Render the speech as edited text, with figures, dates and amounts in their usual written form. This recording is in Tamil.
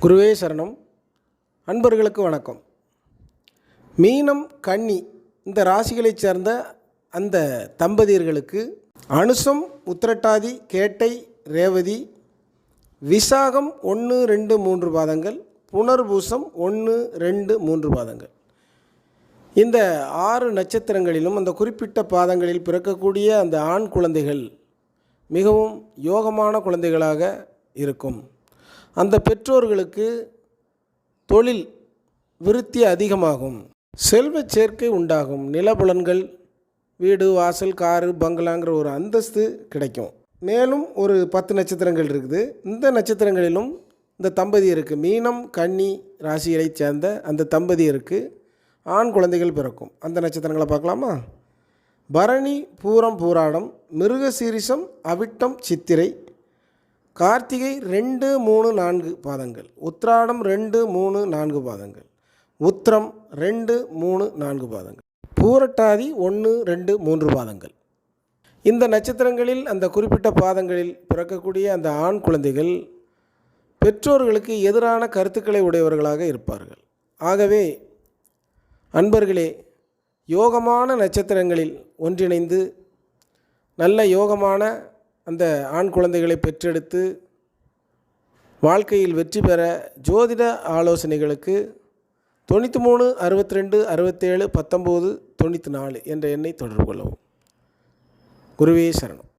குருவே சரணம். அன்பர்களுக்கு வணக்கம். மீனம், கன்னி இந்த ராசிகளைச் சேர்ந்த அந்த தம்பதியர்களுக்கு அனுசம், உத்திரட்டாதி, கேட்டை, ரேவதி, விசாகம் 1, 2, 3 பாதங்கள், புனர்பூசம் 1, 2, 3 பாதங்கள், இந்த 6 நட்சத்திரங்களிலும் அந்த குறிப்பிட்ட பாதங்களில் பிறக்கக்கூடிய அந்த ஆண் குழந்தைகள் மிகவும் யோகமான குழந்தைகளாக இருக்கும். அந்த பெற்றோர்களுக்கு தொழில் விருத்தி அதிகமாகும், செல்வச் சேர்க்கை உண்டாகும், நிலபுலன்கள், வீடு, வாசல், காரு, பங்களாங்கிற ஒரு அந்தஸ்து கிடைக்கும். மேலும் ஒரு 10 நட்சத்திரங்கள் இருக்குது. இந்த நட்சத்திரங்களிலும் இந்த தம்பதியருக்கு, மீனம், கன்னி ராசிகளைச் சேர்ந்த அந்த தம்பதியருக்கு ஆண் குழந்தைகள் பிறக்கும். அந்த நட்சத்திரங்களை பார்க்கலாமா? பரணி, பூரம், பூராடம், மிருகசீரிஷம், அவிட்டம், சித்திரை, கார்த்திகை 2, 3, 4 பாதங்கள், உத்திராடம் 2, 3, 4 பாதங்கள், உத்திரம் 2, 3, 4 பாதங்கள், பூரட்டாதி 1, 2, 3 பாதங்கள். இந்த நட்சத்திரங்களில் அந்த குறிப்பிட்ட பாதங்களில் பிறக்கக்கூடிய அந்த ஆண் குழந்தைகள் பெற்றோர்களுக்கு எதிரான கருத்துக்களை உடையவர்களாக இருப்பார்கள். ஆகவே அன்பர்களே, யோகமான நட்சத்திரங்களில் ஒன்றிணைந்து நல்ல யோகமான அந்த ஆண் குழந்தைகளை பெற்றெடுத்து வாழ்க்கையில் வெற்றி பெற ஜோதிட ஆலோசனைகளுக்கு 93 62 67 19 94 என்ற எண்ணை தொடர்பு கொள்ளவும். குருவே சரணம்.